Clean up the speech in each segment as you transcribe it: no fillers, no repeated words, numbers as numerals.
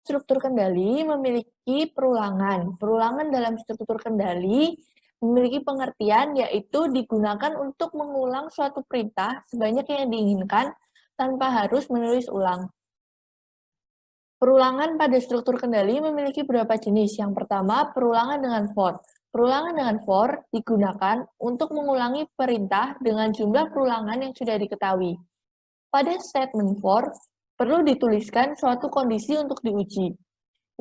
Struktur kendali memiliki perulangan. Perulangan dalam struktur kendali memiliki pengertian yaitu digunakan untuk mengulang suatu perintah sebanyak yang diinginkan tanpa harus menulis ulang. Perulangan pada struktur kendali memiliki beberapa jenis. Yang pertama, perulangan dengan for. Perulangan dengan for digunakan untuk mengulangi perintah dengan jumlah perulangan yang sudah diketahui. Pada statement for, perlu dituliskan suatu kondisi untuk diuji,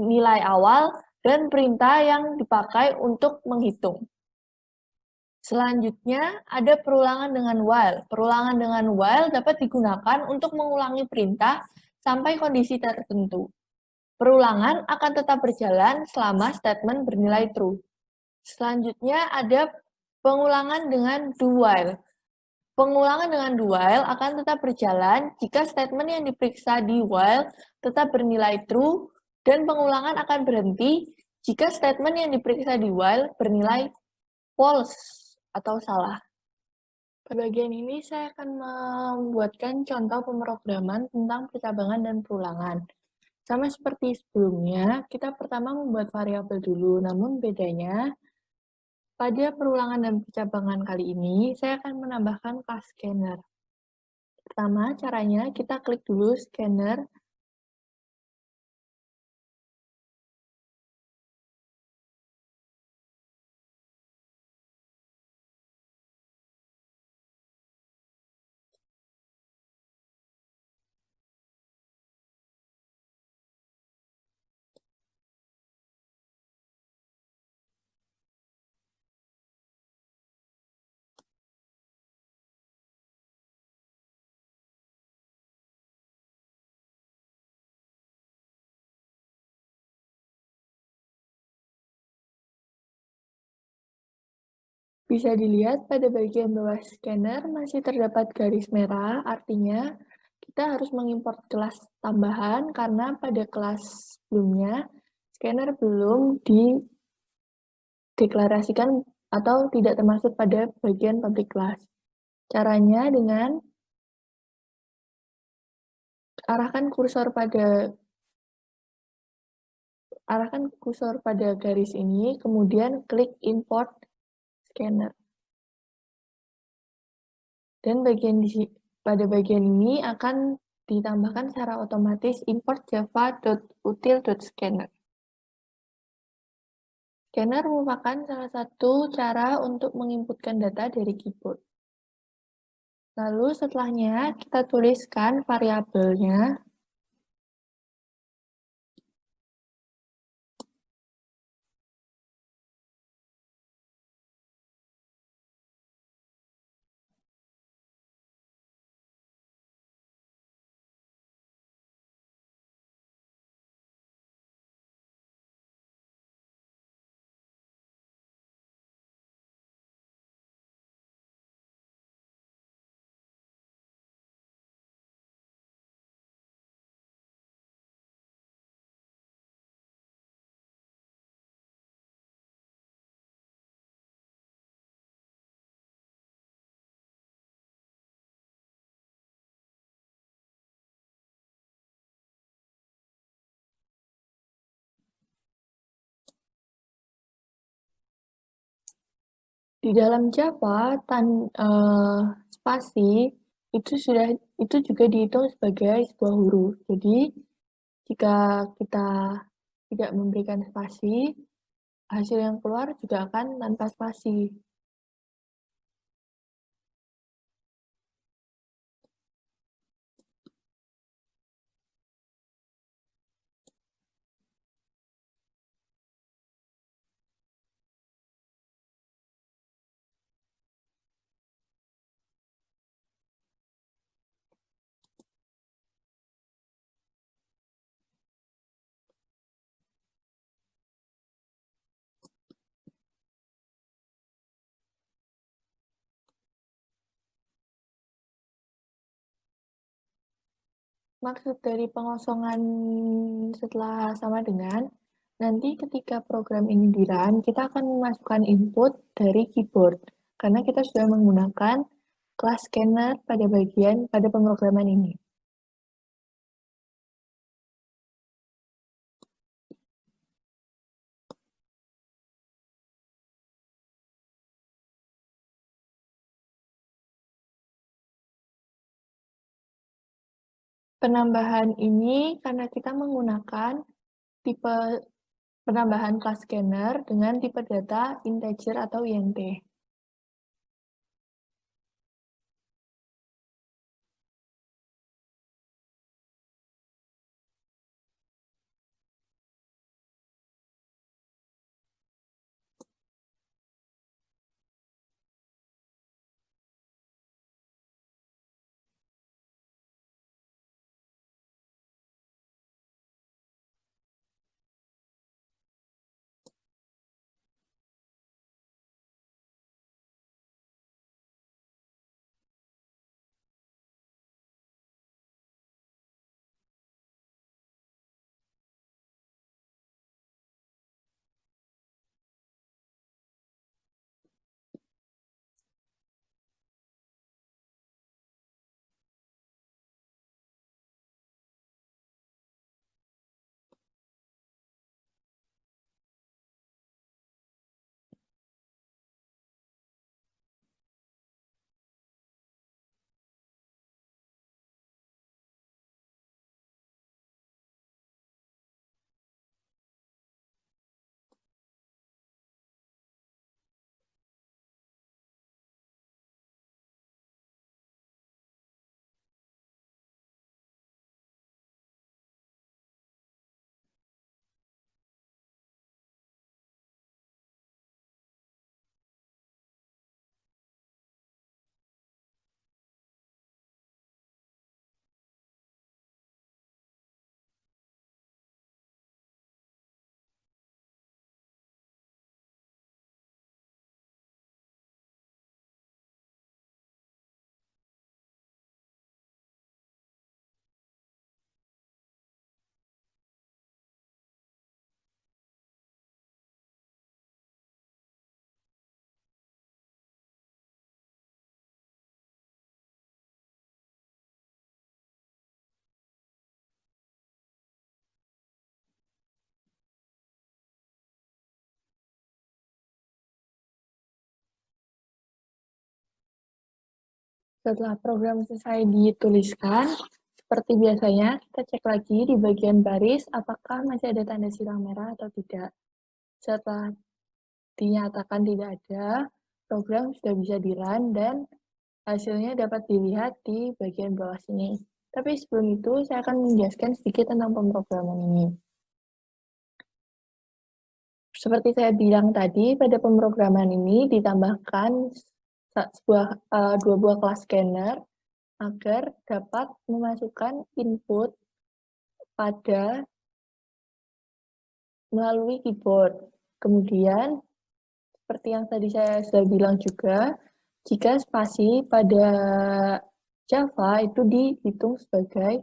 nilai awal, dan perintah yang dipakai untuk menghitung. Selanjutnya, ada perulangan dengan while. Perulangan dengan while dapat digunakan untuk mengulangi perintah sampai kondisi tertentu. Perulangan akan tetap berjalan selama statement bernilai true. Selanjutnya ada pengulangan dengan do while. Pengulangan dengan do while akan tetap berjalan jika statement yang diperiksa di while tetap bernilai true, dan pengulangan akan berhenti jika statement yang diperiksa di while bernilai false atau salah. Pada bagian ini saya akan membuatkan contoh pemrograman tentang percabangan dan perulangan. Sama seperti sebelumnya, kita pertama membuat variabel dulu, namun bedanya pada perulangan dan percabangan kali ini, saya akan menambahkan kelas scanner. Pertama, caranya kita klik dulu scanner. Bisa dilihat pada bagian bawah scanner masih terdapat garis merah, artinya kita harus mengimport kelas tambahan karena pada kelas sebelumnya scanner belum dideklarasikan atau tidak termasuk pada bagian public class. Caranya dengan arahkan kursor pada garis ini, kemudian klik import scanner. Dan pada bagian ini akan ditambahkan secara otomatis import java.util.scanner. Scanner merupakan salah satu cara untuk menginputkan data dari keyboard. Lalu setelahnya kita tuliskan variabelnya. Di dalam Java, spasi itu juga dihitung sebagai sebuah huruf. Jadi, jika kita tidak memberikan spasi, hasil yang keluar juga akan tanpa spasi. Maksud dari pengosongan setelah sama dengan, nanti ketika program ini di-run, kita akan memasukkan input dari keyboard, karena kita sudah menggunakan kelas scanner pada pemrograman ini. Penambahan ini karena kita menggunakan tipe penambahan class scanner dengan tipe data integer atau INT. Setelah program selesai dituliskan, seperti biasanya, kita cek lagi di bagian baris apakah masih ada tanda silang merah atau tidak. Setelah dinyatakan tidak ada, program sudah bisa di-run dan hasilnya dapat dilihat di bagian bawah sini. Tapi sebelum itu, saya akan menjelaskan sedikit tentang pemrograman ini. Seperti saya bilang tadi, pada pemrograman ini ditambahkan dua buah kelas scanner agar dapat memasukkan input pada melalui keyboard. Kemudian, seperti yang tadi saya sudah bilang juga, jika spasi pada Java itu dihitung sebagai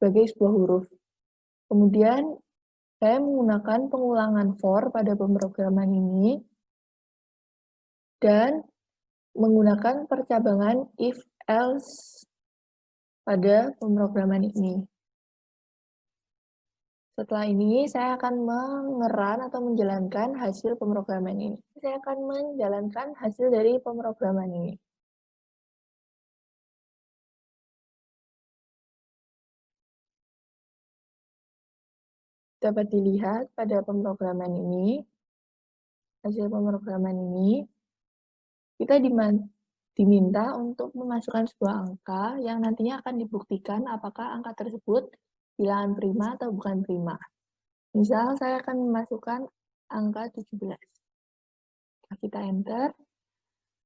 sebuah huruf. Kemudian, saya menggunakan pengulangan for pada pemrograman ini dan menggunakan percabangan if-else pada pemrograman ini. Setelah ini, saya akan mengeran atau menjalankan hasil pemrograman ini. Saya akan menjalankan hasil dari pemrograman ini. Dapat dilihat pada pemrograman ini, hasil pemrograman ini, kita diminta untuk memasukkan sebuah angka yang nantinya akan dibuktikan apakah angka tersebut bilangan prima atau bukan prima. Misal saya akan memasukkan angka 17. Kita enter,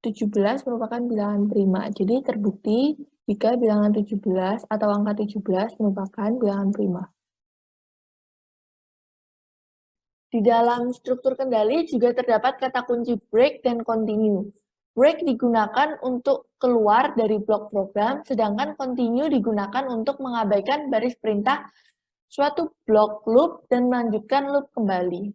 17 merupakan bilangan prima. Jadi terbukti jika bilangan 17 atau angka 17 merupakan bilangan prima. Di dalam struktur kendali juga terdapat kata kunci break dan continue. Break digunakan untuk keluar dari blok program, sedangkan continue digunakan untuk mengabaikan baris perintah suatu blok loop dan melanjutkan loop kembali.